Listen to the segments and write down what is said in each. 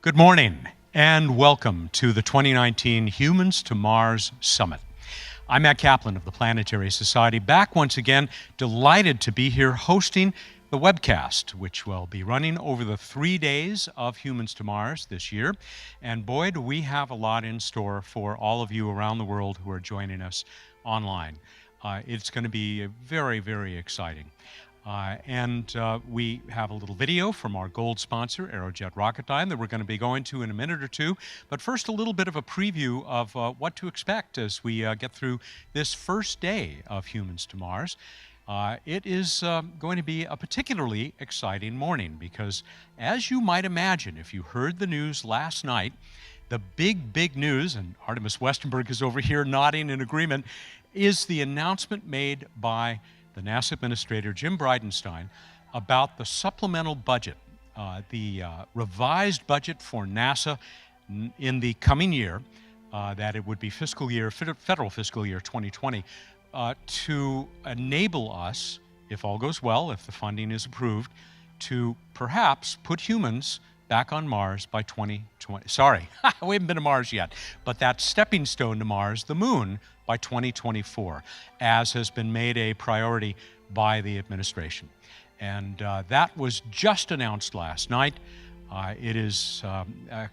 Good morning and welcome to the 2019 Humans to Mars Summit. I'm Matt Kaplan of the Planetary Society, back once again, delighted to be here hosting the webcast, which will be running over the 3 days of Humans to Mars this year. And boy, do we have a lot in store for all of you around the world who are joining us online. It's going to be very, very exciting. We have a little video from our gold sponsor, Aerojet Rocketdyne, that we're going to be going to in a minute or two. But first, a little bit of a preview of what to expect as we get through this first day of Humans to Mars. It is going to be a particularly exciting morning because, as you might imagine, if you heard the news last night, the big news, and Artemis Westenberg is over here nodding in agreement, is the announcement made by the NASA Administrator, Jim Bridenstine, about the supplemental budget, the revised budget for NASA in the coming year, that it would be federal fiscal year 2020, to enable us, if all goes well, if the funding is approved, to perhaps put humans back on Mars by 2020. Sorry, we haven't been to Mars yet, but that stepping stone to Mars, the moon, by 2024, as has been made a priority by the administration. And that was just announced last night. It is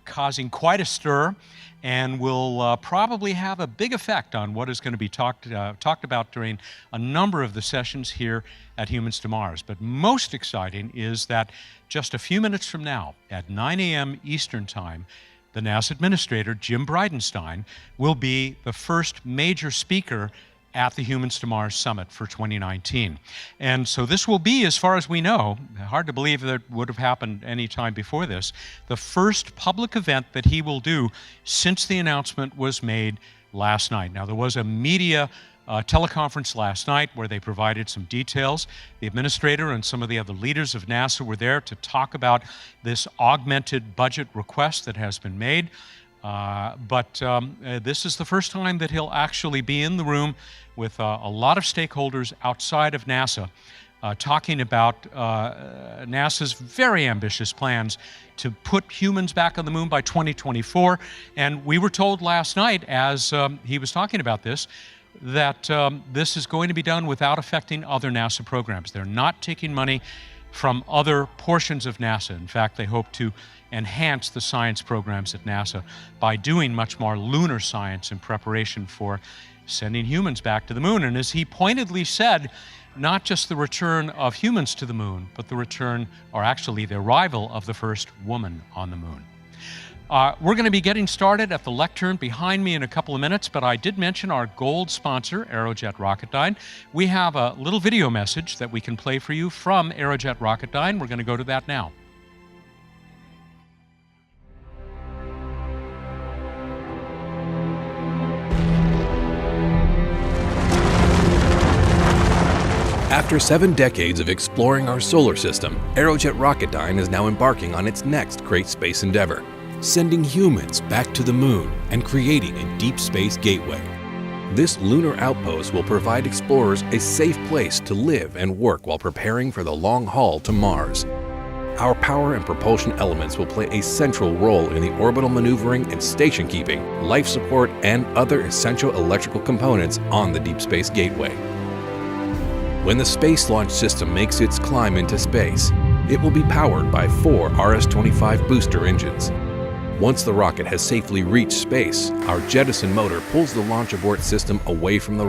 causing quite a stir and will probably have a big effect on what is going to be talked about during a number of the sessions here at Humans to Mars. But most exciting is that just a few minutes from now, at 9 a.m. Eastern Time, the NASA Administrator, Jim Bridenstine, will be the first major speaker at the Humans to Mars Summit for 2019. And so this will be, as far as we know, hard to believe that it would have happened any time before this, the first public event that he will do since the announcement was made last night. Now, there was a media teleconference last night where they provided some details. The administrator and some of the other leaders of NASA were there to talk about this augmented budget request that has been made. But this is the first time that he'll actually be in the room with a lot of stakeholders outside of NASA talking about NASA's very ambitious plans to put humans back on the moon by 2024. And we were told last night, as he was talking about this, that this is going to be done without affecting other NASA programs. They're not taking money from other portions of NASA. In fact, they hope to enhance the science programs at NASA by doing much more lunar science in preparation for sending humans back to the moon. And as he pointedly said, not just the return of humans to the moon, but the return, or actually the arrival of the first woman on the moon. We're going to be getting started at the lectern behind me in a couple of minutes, but I did mention our gold sponsor, Aerojet Rocketdyne. We have a little video message that we can play for you from Aerojet Rocketdyne. We're going to go to that now. After 7 decades of exploring our solar system, Aerojet Rocketdyne is now embarking on its next great space endeavor, sending humans back to the moon and creating a deep space gateway. This lunar outpost will provide explorers a safe place to live and work while preparing for the long haul to Mars. Our power and propulsion elements will play a central role in the orbital maneuvering and station keeping, life support, and other essential electrical components on the deep space gateway. When the Space Launch System makes its climb into space, it will be powered by 4 RS-25 booster engines. Once the rocket has safely reached space, our jettison motor pulls the launch abort system away from the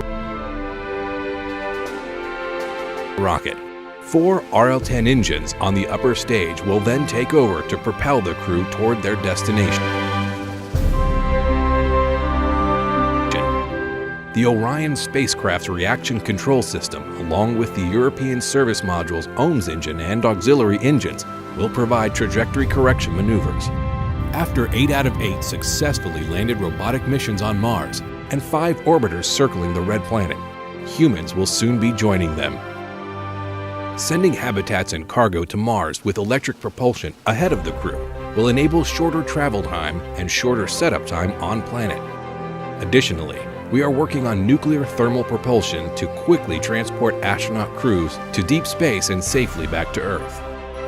rocket. 4 RL-10 engines on the upper stage will then take over to propel the crew toward their destination. The Orion spacecraft's reaction control system, along with the European Service Module's OMS engine and auxiliary engines, will provide trajectory correction maneuvers. After 8 out of 8 successfully landed robotic missions on Mars and 5 orbiters circling the red planet, humans will soon be joining them. Sending habitats and cargo to Mars with electric propulsion ahead of the crew will enable shorter travel time and shorter setup time on planet. Additionally, we are working on nuclear thermal propulsion to quickly transport astronaut crews to deep space and safely back to Earth.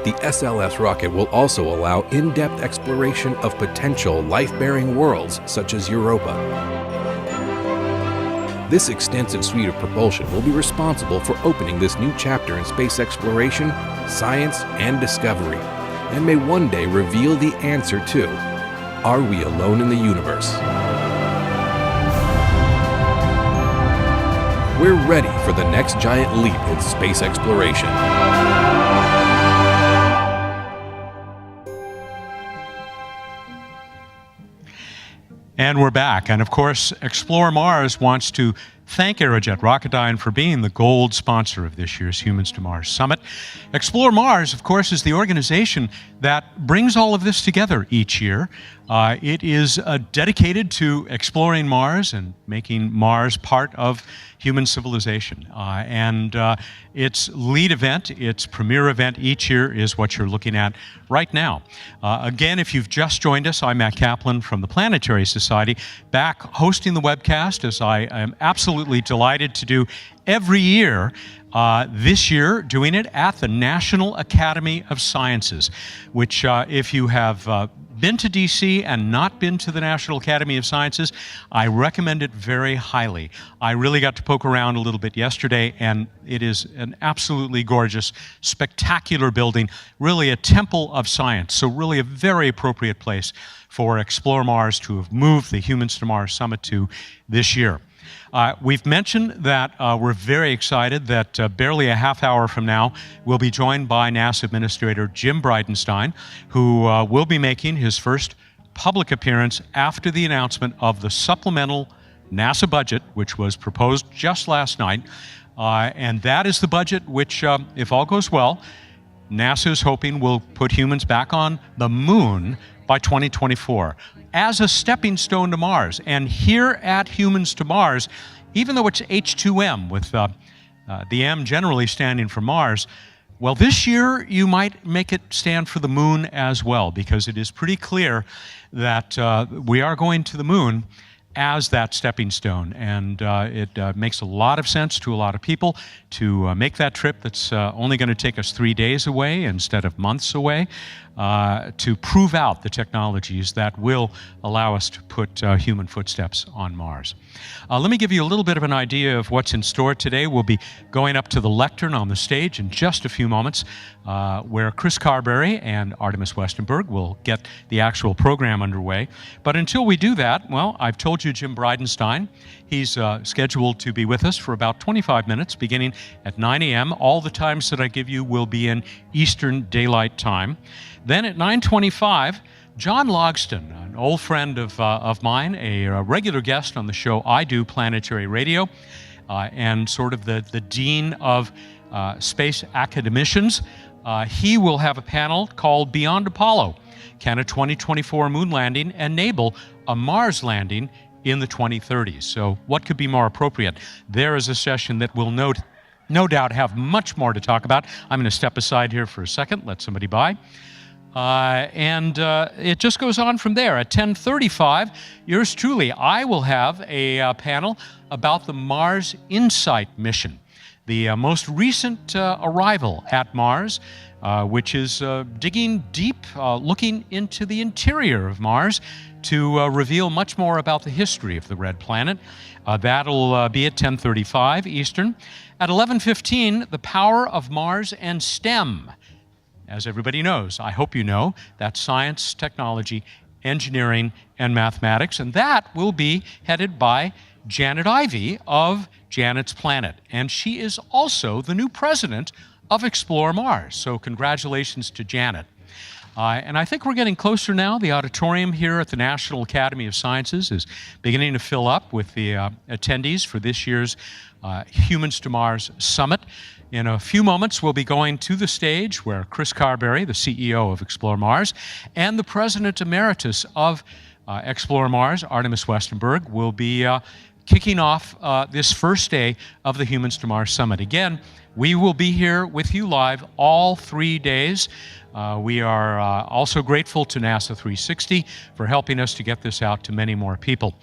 The SLS rocket will also allow in-depth exploration of potential life-bearing worlds such as Europa. This extensive suite of propulsion will be responsible for opening this new chapter in space exploration, science, and discovery, and may one day reveal the answer to, are we alone in the universe? We're ready for the next giant leap in space exploration. And we're back. And of course, Explore Mars wants to thank Aerojet Rocketdyne for being the gold sponsor of this year's Humans to Mars Summit. Explore Mars, of course, is the organization that brings all of this together each year. It is dedicated to exploring Mars and making Mars part of human civilization. Its lead event, its premier event each year is what you're looking at right now. Again, if you've just joined us, I'm Matt Kaplan from the Planetary Society, back hosting the webcast, as I am absolutely delighted to do every year. This year, doing it at the National Academy of Sciences, which if you have been to DC and not been to the National Academy of Sciences, I recommend it very highly. I really got to poke around a little bit yesterday, and it is an absolutely gorgeous, spectacular building, really a temple of science, so really a very appropriate place for Explore Mars to have moved the Humans to Mars Summit to this year. We've mentioned that we're very excited that barely a half hour from now, we'll be joined by NASA Administrator Jim Bridenstine, who will be making his first public appearance after the announcement of the supplemental NASA budget, which was proposed just last night. And that is the budget which, if all goes well, NASA is hoping will put humans back on the moon by 2024 as a stepping stone to Mars. And here at Humans to Mars, even though it's H2M, with the M generally standing for Mars, well, this year you might make it stand for the moon as well, because it is pretty clear that we are going to the moon as that stepping stone. And it makes a lot of sense to a lot of people to make that trip that's only going to take us 3 days away instead of months away, to prove out the technologies that will allow us to put human footsteps on Mars. Let me give you a little bit of an idea of what's in store today. We'll be going up to the lectern on the stage in just a few moments, where Chris Carberry and Artemis Westenberg will get the actual program underway. But until we do that, well, I've told you Jim Bridenstine. He's scheduled to be with us for about 25 minutes, beginning at 9 a.m. All the times that I give you will be in Eastern Daylight Time. Then at 9:25, John Logston, an old friend of mine, a regular guest on the show I do, Planetary Radio, and sort of the dean of space academicians, he will have a panel called Beyond Apollo: Can a 2024 moon landing enable a Mars landing in the 2030s? So what could be more appropriate? There is a session that will no doubt have much more to talk about. I'm going to step aside here for a second, let somebody by. It just goes on from there. At 10:35, yours truly, I will have a panel about the Mars InSight mission, the most recent arrival at Mars, which is digging deep, looking into the interior of Mars to reveal much more about the history of the red planet. That'll be at 10:35 Eastern. At 11:15, the power of Mars and STEM. As everybody knows, I hope you know, that's science, technology, engineering, and mathematics, and that will be headed by Janet Ivey of Janet's Planet, and she is also the new president of Explore Mars, so congratulations to Janet. And I think we're getting closer now. The auditorium here at the National Academy of Sciences is beginning to fill up with the attendees for this year's Humans to Mars Summit. In a few moments, we'll be going to the stage where Chris Carberry, the CEO of Explore Mars, and the President Emeritus of Explore Mars, Artemis Westenberg, will be kicking off this first day of the Humans to Mars Summit. Again, we will be here with you live all 3 days. We are also grateful to NASA 360 for helping us to get this out to many more people.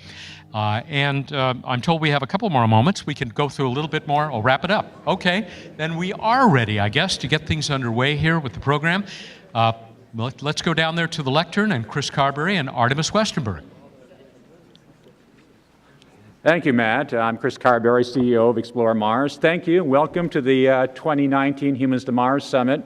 And I'm told we have a couple more moments. We can go through a little bit more. I'll wrap it up. Okay, then we are ready, I guess, to get things underway here with the program. Let's go down there to the lectern and Chris Carberry and Artemis Westenberg. Thank you, Matt. I'm Chris Carberry, CEO of Explore Mars. Thank you. Welcome to the 2019 Humans to Mars Summit.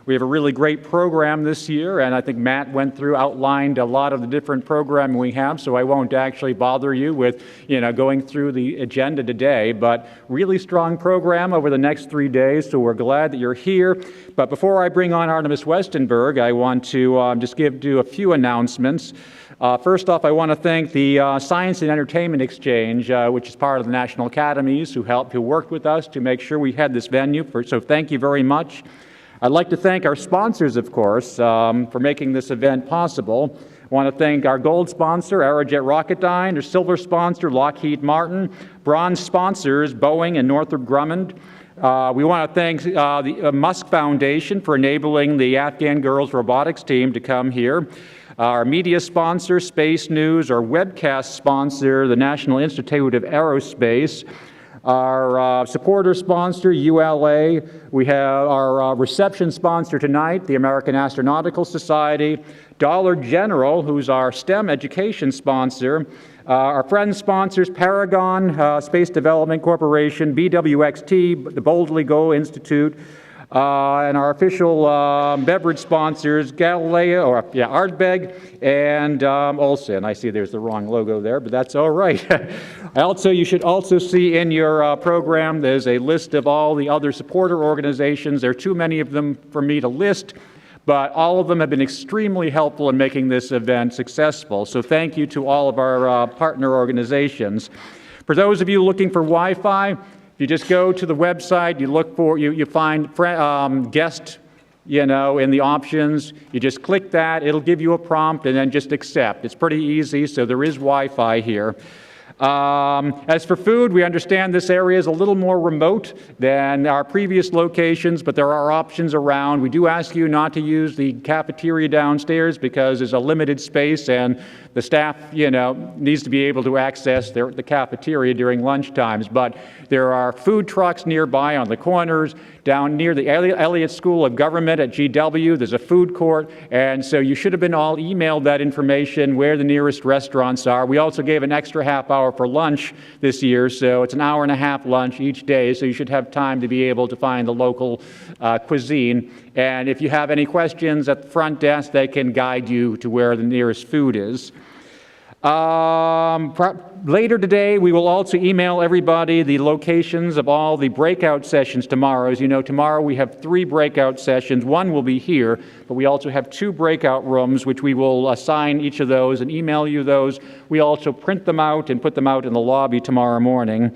We have a really great program this year, and I think Matt outlined a lot of the different programming we have, so I won't actually bother you with, going through the agenda today, but really strong program over the next 3 days, so we're glad that you're here. But before I bring on Artemis Westenberg, I want to just do a few announcements. First off, I want to thank the Science and Entertainment Exchange, which is part of the National Academies, who worked with us to make sure we had this venue. So thank you very much. I'd like to thank our sponsors, of course, for making this event possible. I want to thank our gold sponsor, Aerojet Rocketdyne, our silver sponsor, Lockheed Martin, bronze sponsors, Boeing and Northrop Grumman. We want to thank the Musk Foundation for enabling the Afghan Girls Robotics team to come here. Our media sponsor, Space News, our webcast sponsor, the National Institute of Aerospace, our supporter sponsor, ULA. We have our reception sponsor tonight, the American Astronautical Society, Dollar General, who's our STEM education sponsor, our friend sponsors, Paragon, Space Development Corporation, BWXT, the Boldly Go Institute, and our official beverage sponsors, Ardbeg and Olsen. I see there's the wrong logo there, but that's all right. You should also see in your program, there's a list of all the other supporter organizations. There are too many of them for me to list, but all of them have been extremely helpful in making this event successful. So thank you to all of our partner organizations. For those of you looking for Wi-Fi, you just go to the website, you look for, you find guest, in the options. You just click that, it'll give you a prompt, and then just accept. It's pretty easy, so there is Wi-Fi here. As for food, we understand this area is a little more remote than our previous locations, but there are options around. We do ask you not to use the cafeteria downstairs because there's a limited space and the staff, needs to be able to access the cafeteria during lunch times. But there are food trucks nearby on the corners. Down near the Elliott School of Government at GW, there's a food court, and so you should have been all emailed that information where the nearest restaurants are. We also gave an extra half hour for lunch this year, so it's an hour and a half lunch each day, so you should have time to be able to find the local cuisine. And if you have any questions at the front desk, they can guide you to where the nearest food is. Later today, we will also email everybody the locations of all the breakout sessions tomorrow. As you know, tomorrow we have 3 breakout sessions. One will be here, but we also have 2 breakout rooms, which we will assign each of those and email you those. We also print them out and put them out in the lobby tomorrow morning.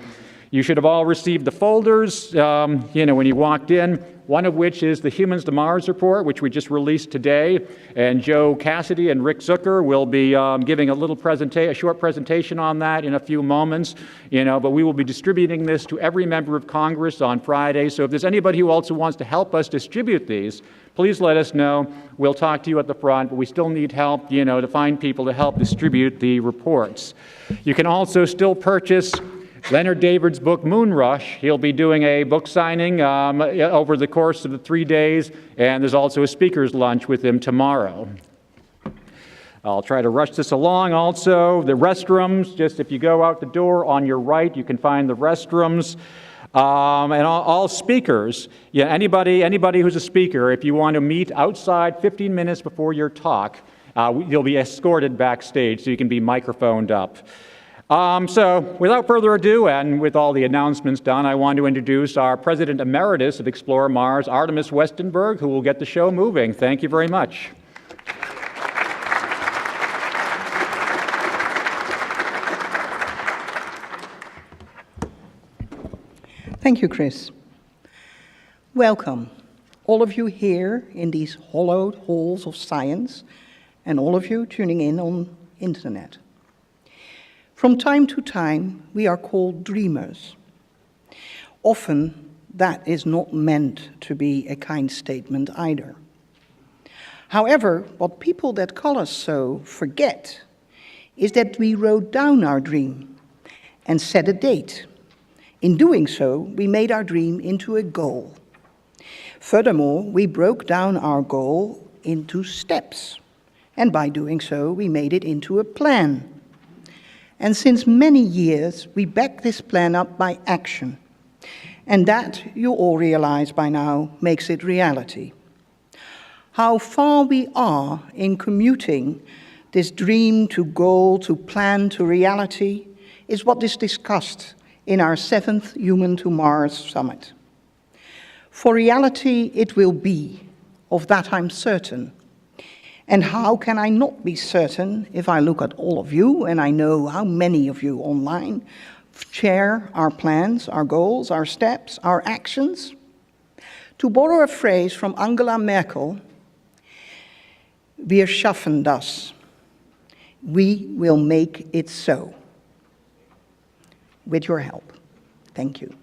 You should have all received the folders, when you walked in, one of which is the Humans to Mars report, which we just released today. And Joe Cassidy and Rick Zucker will be giving a short presentation on that in a few moments. But we will be distributing this to every member of Congress on Friday. So if there's anybody who also wants to help us distribute these, please let us know. We'll talk to you at the front, but we still need help, to find people to help distribute the reports. You can also still purchase Leonard David's book, Moonrush. He'll be doing a book signing over the course of the 3 days, and there's also a speaker's lunch with him tomorrow. I'll try to rush this along also. The restrooms, just if you go out the door on your right, you can find the restrooms. And all speakers, anybody who's a speaker, if you want to meet outside 15 minutes before your talk, you'll be escorted backstage so you can be microphoned up. So without further ado, and with all the announcements done, I want to introduce our President Emeritus of Explore Mars, Artemis Westenberg, who will get the show moving. Thank you very much. Thank you, Chris. Welcome, all of you here in these hollowed halls of science, and all of you tuning in on internet. From time to time, we are called dreamers. Often, that is not meant to be a kind statement either. However, what people that call us so forget is that we wrote down our dream and set a date. In doing so, we made our dream into a goal. Furthermore, we broke down our goal into steps, and by doing so, we made it into a plan. And since many years, we back this plan up by action. And that, you all realize by now, makes it reality. How far we are in commuting this dream to goal, to plan, to reality, is what is discussed in our 7th Human to Mars Summit. For reality it will be, of that I'm certain. And how can I not be certain if I look at all of you, and I know how many of you online share our plans, our goals, our steps, our actions? To borrow a phrase from Angela Merkel, wir schaffen das. We will make it so. With your help. Thank you.